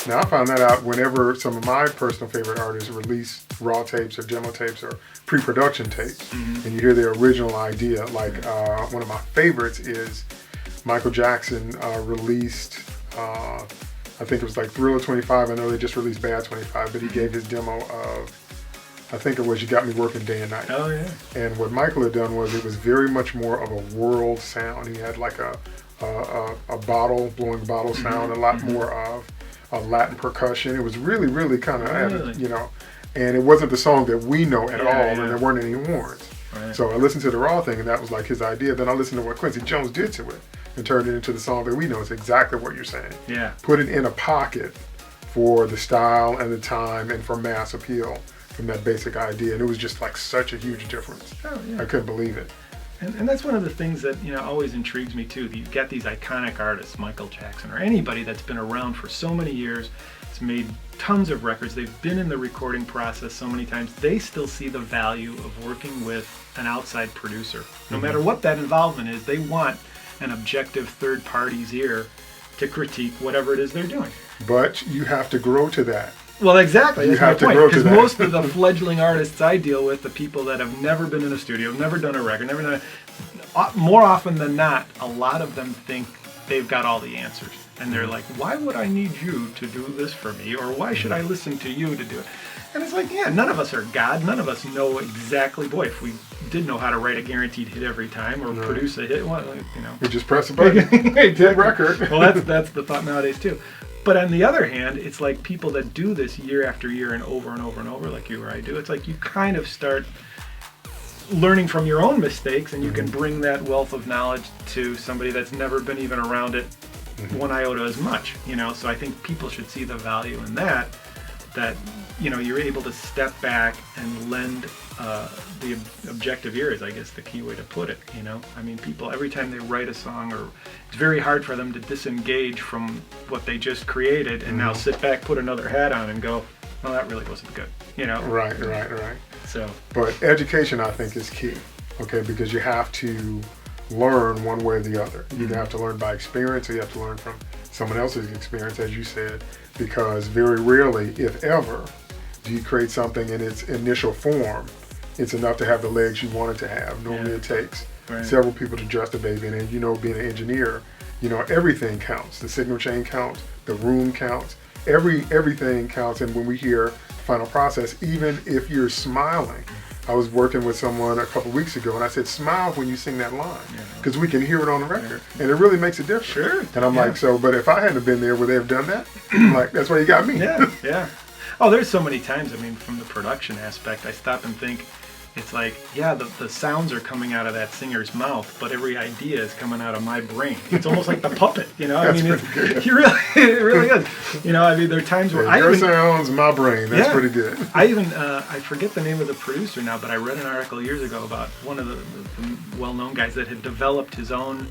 Now I found that out whenever some of my personal favorite artists release raw tapes or demo tapes or pre-production tapes, and you hear their original idea. Like one of my favorites is Michael Jackson released, I think it was like Thriller 25. I know they just released Bad 25, but he gave his demo of, I think it was You Got Me Working Day and Night. Oh yeah. And what Michael had done was it was very much more of a world sound. He had like a bottle, blowing bottle sound, a lot more of Latin percussion. It was really, really kind of, you know, and it wasn't the song that we know at all, and there weren't any horns. Right. So I listened to the raw thing, and that was like his idea. Then I listened to what Quincy Jones did to it and turned it into the song that we know. It's exactly what you're saying. Yeah. Put it in a pocket for the style and the time and for mass appeal from that basic idea. And it was just like such a huge difference. Oh, yeah. I couldn't believe it. And that's one of the things that, you know, always intrigues me too. You get these iconic artists, Michael Jackson or anybody that's been around for so many years, has made tons of records, they've been in the recording process so many times, they still see the value of working with an outside producer. No matter what that involvement is, they want an objective third party's ear to critique whatever it is they're doing. But you have to grow to that. Well, exactly. That's have to my grow point. to Because that. most of the fledgling artists I deal with, the people that have never been in a studio, never done a record, never done more often than not, a lot of them think they've got all the answers. And they're like, why would I need you to do this for me? Or why should I listen to you to do it? And it's like, yeah, none of us are God. None of us know exactly. Boy, if we did know how to write a guaranteed hit every time or produce a hit, well, you know. You just press a button. Hit record. Well, that's the thought nowadays too. But on the other hand, it's like people that do this year after year and over and over and over, like you or I do, it's like you kind of start learning from your own mistakes, and you can bring that wealth of knowledge to somebody that's never been even around it one iota as much, you know. So I think people should see the value in that, you know, you're able to step back and lend the objective ear is, I guess, the key way to put it, you know. I mean, people, every time they write a song, or it's very hard for them to disengage from what they just created and now sit back, put another hat on and go, well, that really wasn't good, you know. Right. So, But education, I think, is key, okay, because you have to learn one way or the other. You either have to learn by experience, or you have to learn from someone else's experience, as you said, because very rarely, if ever, do you create something in its initial form, it's enough to have the legs you want it to have. Normally it takes several people to dress the baby. And you know, being an engineer, you know, everything counts. The signal chain counts, the room counts, everything counts. And when we hear final process, even if you're smiling, I was working with someone a couple weeks ago, and I said, smile when you sing that line, because we can hear it on the record, and it really makes a difference. Sure. And I'm like, so, but if I hadn't been there, would they have done that? I'm like, that's why you got me. Yeah. Oh, there's so many times, I mean, from the production aspect, I stop and think, it's like, yeah, the sounds are coming out of that singer's mouth, but every idea is coming out of my brain. It's almost like the puppet, you know? I mean, it really is. You know, I mean, there are times where your sounds, my brain. That's pretty good. I even, I forget the name of the producer now, but I read an article years ago about one of the well-known guys that had developed his own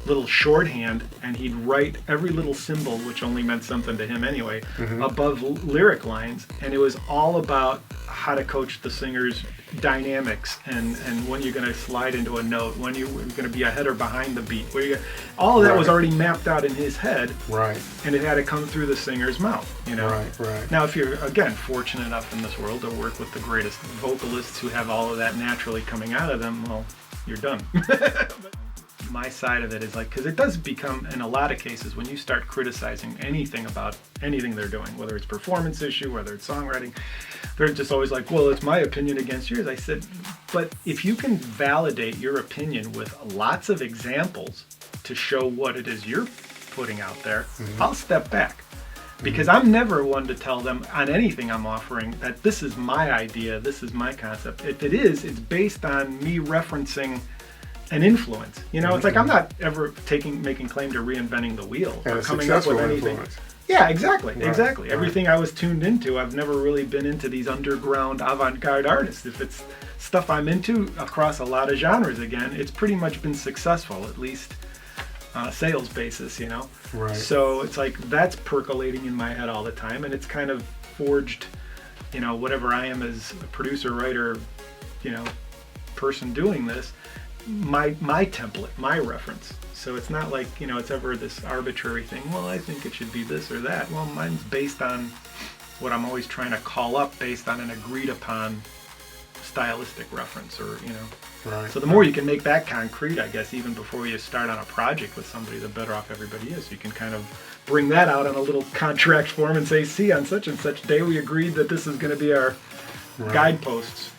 little shorthand, and he'd write every little symbol, which only meant something to him anyway, above lyric lines, and it was all about how to coach the singer's dynamics and when you're going to slide into a note, when you're going to be ahead or behind the beat, all of that was already mapped out in his head, and it had to come through the singer's mouth, you know. Now, if you're, again, fortunate enough in this world to work with the greatest vocalists who have all of that naturally coming out of them, well, you're done. My side of it is like, because it does become, in a lot of cases, when you start criticizing anything about anything they're doing, whether it's performance issue, whether it's songwriting, they're just always like, well, it's my opinion against yours. I said, but if you can validate your opinion with lots of examples to show what it is you're putting out there, I'll step back. Because I'm never one to tell them on anything I'm offering that this is my idea, this is my concept. If it is, it's based on me referencing an influence. You know, it's like I'm not ever making claim to reinventing the wheel and or a coming up with anything. Influence. Yeah, exactly. Everything I was tuned into, I've never really been into these underground avant-garde artists. If it's stuff I'm into across a lot of genres, again, it's pretty much been successful, at least on a sales basis, you know. So it's like that's percolating in my head all the time, and it's kind of forged, you know, whatever I am as a producer, writer, you know, person doing this. my template, my reference. So it's not like, it's ever this arbitrary thing. Well, I think it should be this or that. Well, mine's based on what I'm always trying to call up based on an agreed upon stylistic reference, or Right. So the more you can make that concrete, I guess, even before you start on a project with somebody, the better off everybody is. You can kind of bring that out on a little contract form and say, see, on such and such day we agreed that this is going to be our guideposts,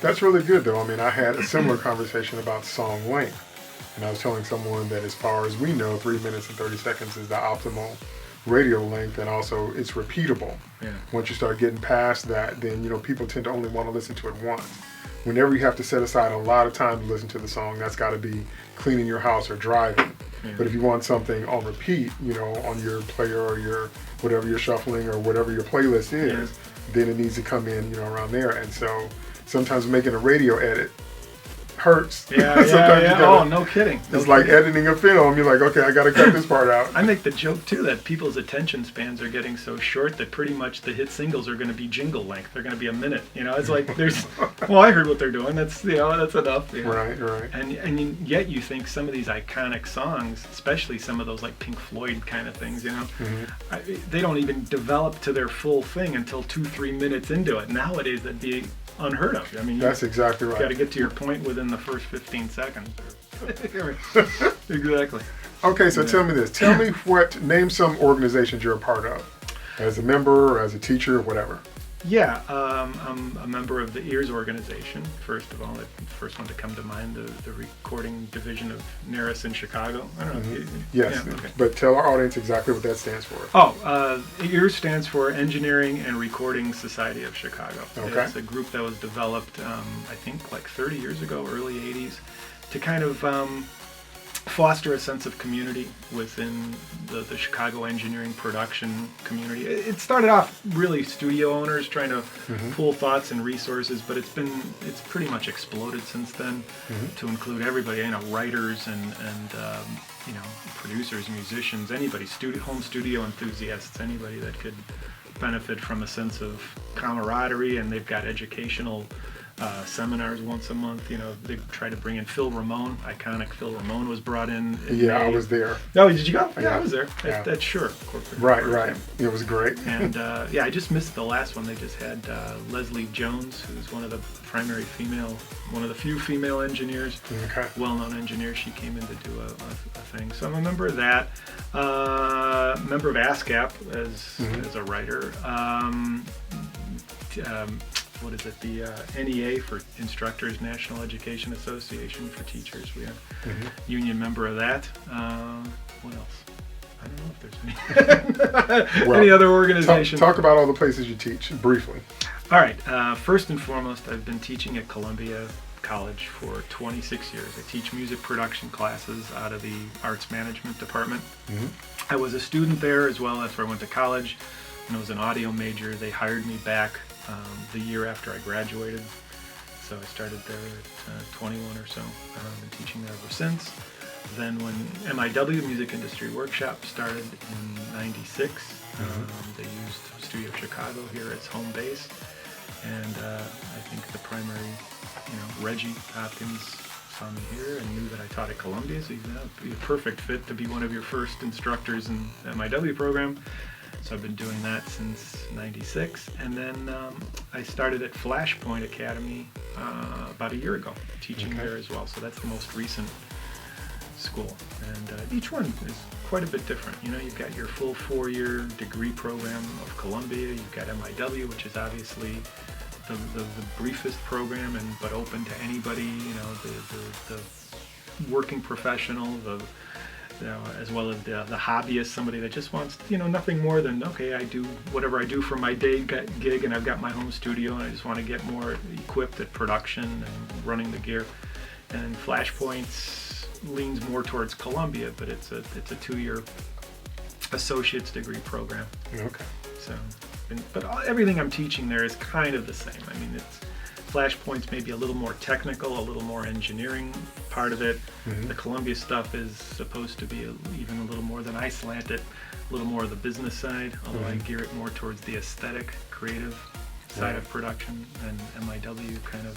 That's really good, though. I mean, I had a similar conversation about song length. And I was telling someone that as far as we know, 3 minutes and 30 seconds is the optimal radio length, and also it's repeatable. Yeah. Once you start getting past that, then people tend to only want to listen to it once. Whenever you have to set aside a lot of time to listen to the song, that's got to be cleaning your house or driving. Yeah. But if you want something on repeat, on your player or your whatever you're shuffling or whatever your playlist is, then it needs to come in, around there. And so sometimes making a radio edit hurts. Yeah, Sometimes you gotta, oh, no kidding. It's like editing a film. You're like, okay, I got to cut this part out. I make the joke too that people's attention spans are getting so short that pretty much the hit singles are going to be jingle length. They're going to be a minute. It's like there's, well, I heard what they're doing. That's that's enough. Right. And yet you think some of these iconic songs, especially some of those like Pink Floyd kind of things, they don't even develop to their full thing until 2-3 minutes into it. Nowadays that'd be unheard of. I mean, that's exactly right. You got to get to your point within the first 15 seconds. Exactly. Okay, so tell me this. Name some organizations you're a part of, as a member or as a teacher or whatever. Yeah, I'm a member of the EARS organization, first of all. The first one to come to mind, the recording division of NARIS in Chicago. I don't know. Yes, okay. But tell our audience exactly what that stands for. EARS stands for Engineering and Recording Society of Chicago. Okay. It's a group that was developed, I think, like 30 years ago, early 80s, to kind of foster a sense of community within the Chicago engineering production community. It started off really studio owners trying to pool thoughts and resources, but it's pretty much exploded since then to include everybody, writers and producers, musicians, anybody, home studio enthusiasts, anybody that could benefit from a sense of camaraderie. And they've got educational seminars once a month. They try to bring in Phil Ramone. Iconic Phil Ramone was brought in. I was there. Oh, did you go? Yeah, I was there. Yeah. That's Sure. Right. It was great. And I just missed the last one. They just had Leslie Jones, who's one of the few female engineers, well-known engineers. She came in to do a thing. So I'm a member of that. Member of ASCAP as a writer. What is it? The NEA for Instructors, National Education Association for Teachers. We have union member of that. What else? I don't know if there's any other organization. Talk about all the places you teach briefly. All right. First and foremost, I've been teaching at Columbia College for 26 years. I teach music production classes out of the arts management department. I was a student there as well after I went to college. When I was an audio major, they hired me back the year after I graduated. So I started there at 21 or so. I've been teaching there ever since. Then when MIW, Music Industry Workshop, started in '96, they used Studio Chicago here as home base. And I think the primary, Reggie Hopkins saw me here and knew that I taught at Columbia, so he'd be a perfect fit to be one of your first instructors in the MIW program. So I've been doing that since '96, and then I started at Flashpoint Academy about a year ago, teaching there as well. So that's the most recent school, and each one is quite a bit different. You've got your full 4-year degree program of Columbia. You've got MIW, which is obviously the briefest program, but open to anybody. The working professional, as well as the hobbyist, somebody that just wants, nothing more than, okay, I do whatever I do for my day gig, and I've got my home studio, and I just want to get more equipped at production and running the gear. And Flashpoints leans more towards Columbia, but it's a 2-year associate's degree program. Okay. So, but everything I'm teaching there is kind of the same. I mean, Flashpoint's maybe a little more technical, a little more engineering part of it. The Columbia stuff is supposed to be even a little more than I slant it, a little more of the business side, although I gear it more towards the aesthetic, creative side of production, and MIW kind of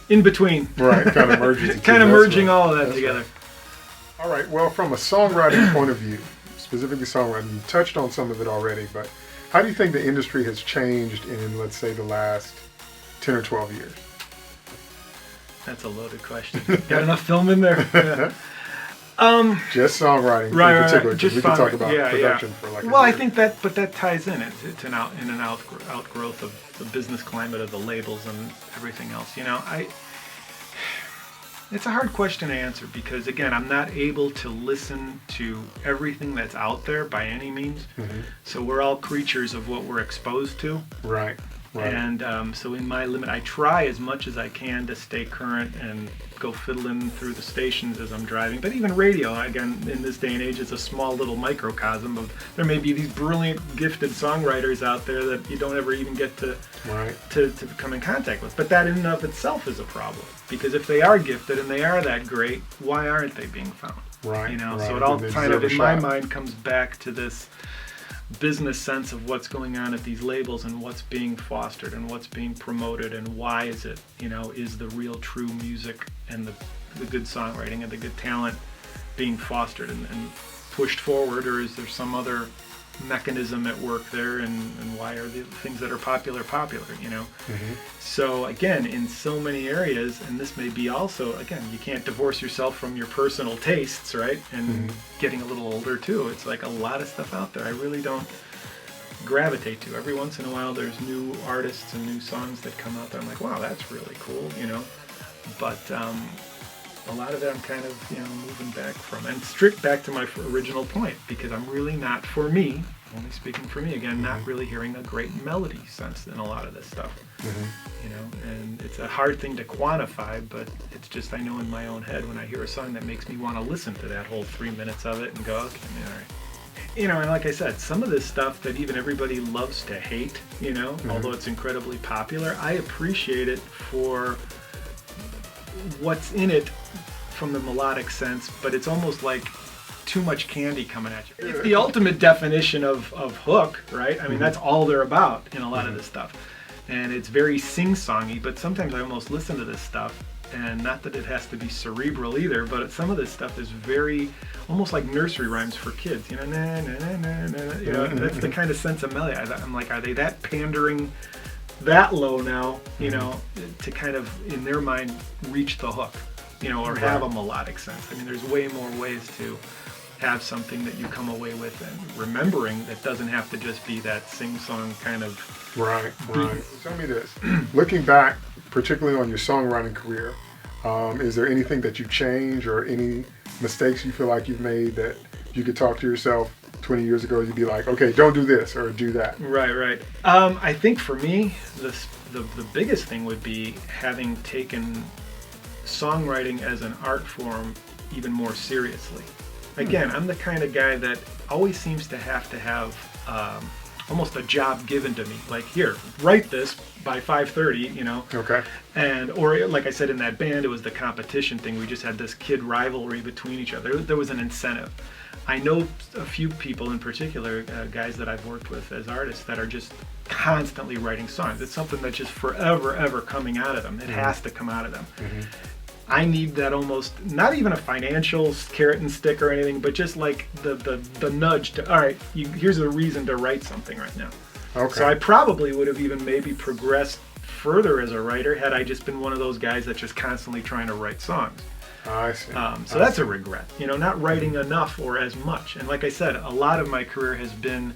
in between. Right, kind of merging the two. Kind of That's merging right. all of that That's together. right. All right, well, from a songwriting point of view, specifically songwriting, you touched on some of it already, but how do you think the industry has changed in, let's say, the last 10 or 12 years? That's a loaded question. Got enough film in there? Yeah. Just songwriting Right, in right, particular, right. because we can talk about production for like a Well, I year. think that ties in. It's an outgrowth of the business climate of the labels and everything else. It's a hard question to answer because, again, I'm not able to listen to everything that's out there by any means. Mm-hmm. So we're all creatures of what we're exposed to. Right. And so in my limit, I try as much as I can to stay current and go fiddling through the stations as I'm driving. But even radio, again, in this day and age, is a small little microcosm of, there may be these brilliant, gifted songwriters out there that you don't ever even get to come in contact with. But that in and of itself is a problem. Because if they are gifted and they are that great, why aren't they being found? Right. So it all kind of, in my mind, comes back to this business sense of what's going on at these labels and what's being fostered and what's being promoted and why is it, is the real true music and the good songwriting and the good talent being fostered and pushed forward, or is there some other mechanism at work there, and why are the things that are popular? Mm-hmm. So again, in so many areas, and this may be also, again, you can't divorce yourself from your personal tastes, right? And getting a little older too, it's like a lot of stuff out there I really don't gravitate to. Every once in a while there's new artists and new songs that come out that I'm like, wow, that's really cool, but a lot of it I'm kind of, moving back from. And strict back to my original point, because I'm really not, for me, only speaking for me again, not really hearing a great melody sense in a lot of this stuff. And it's a hard thing to quantify, but it's just, I know in my own head when I hear a song that makes me want to listen to that whole 3 minutes of it and go, okay, all right. And like I said, some of this stuff that even everybody loves to hate, although it's incredibly popular, I appreciate it for what's in it from the melodic sense, but it's almost like too much candy coming at you. It's the ultimate definition of hook, right? I mean, that's all they're about in a lot of this stuff. And it's very sing-songy, but sometimes I almost listen to this stuff, and not that it has to be cerebral either, but some of this stuff is very, almost like nursery rhymes for kids, na, na, na, na, na, that's the kind of sense of melody. I'm like, are they that pandering that low now, to kind of, in their mind, reach the hook, or have a melodic sense? I mean, there's way more ways to have something that you come away with and remembering that doesn't have to just be that sing-song kind of. Right. Tell me this. Looking back, particularly on your songwriting career, is there anything that you've changed or any mistakes you feel like you've made that you could talk to yourself 20 years ago, you'd be like, okay, don't do this or do that? Right. I think for me, the biggest thing would be having taken songwriting as an art form even more seriously. Again, I'm the kind of guy that always seems to have almost a job given to me. Like, here, write this by 5:30, Okay. Or like I said in that band, it was the competition thing. We just had this kid rivalry between each other. There was an incentive. I know a few people in particular, guys that I've worked with as artists, that are just constantly writing songs. It's something that's just forever, ever coming out of them. It has to come out of them. I need that almost, not even a financial carrot and stick or anything, but just like the nudge to, all right, here's a reason to write something right now. Okay. So I probably would have even maybe progressed further as a writer had I just been one of those guys that's just constantly trying to write songs. I see. So that's a regret, not writing enough or as much. And like I said, a lot of my career has been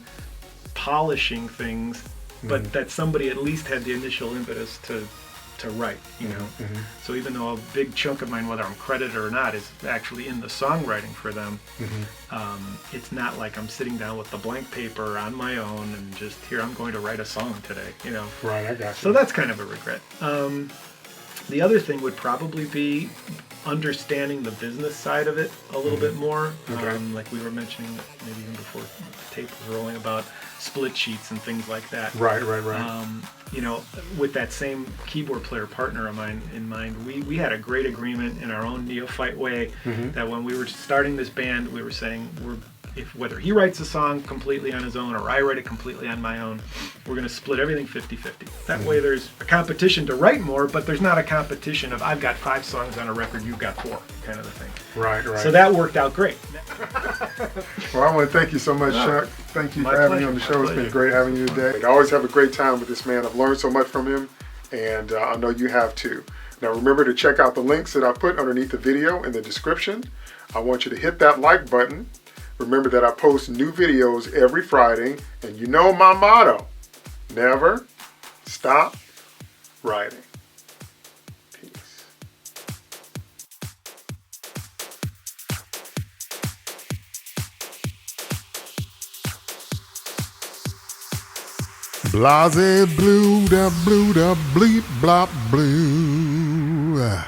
polishing things, but that somebody at least had the initial impetus to write, So even though a big chunk of mine, whether I'm credited or not, is actually in the songwriting for them, it's not like I'm sitting down with the blank paper on my own and just, here, I'm going to write a song today, Right, I got you. So that's kind of a regret. The other thing would probably be understanding the business side of it a little bit more. Okay. Like we were mentioning, maybe even before the tape was rolling, about split sheets and things like that. Right. With that same keyboard player partner of mine in mind, we had a great agreement in our own neophyte way that when we were starting this band, we were saying if whether he writes a song completely on his own or I write it completely on my own, we're going to split everything 50-50. That way there's a competition to write more, but there's not a competition of I've got 5 songs on a record, you've got 4, kind of a thing. Right, right. So that worked out great. Well, I want to thank you so much, Chuck. Thank you for having me on the show. It's been great having you today. I always have a great time with this man. I've learned so much from him, and I know you have too. Now remember to check out the links that I put underneath the video in the description. I want you to hit that like button. Remember that I post new videos every Friday, and you know my motto, never stop writing. Peace. Blase blue da bleep blop blue.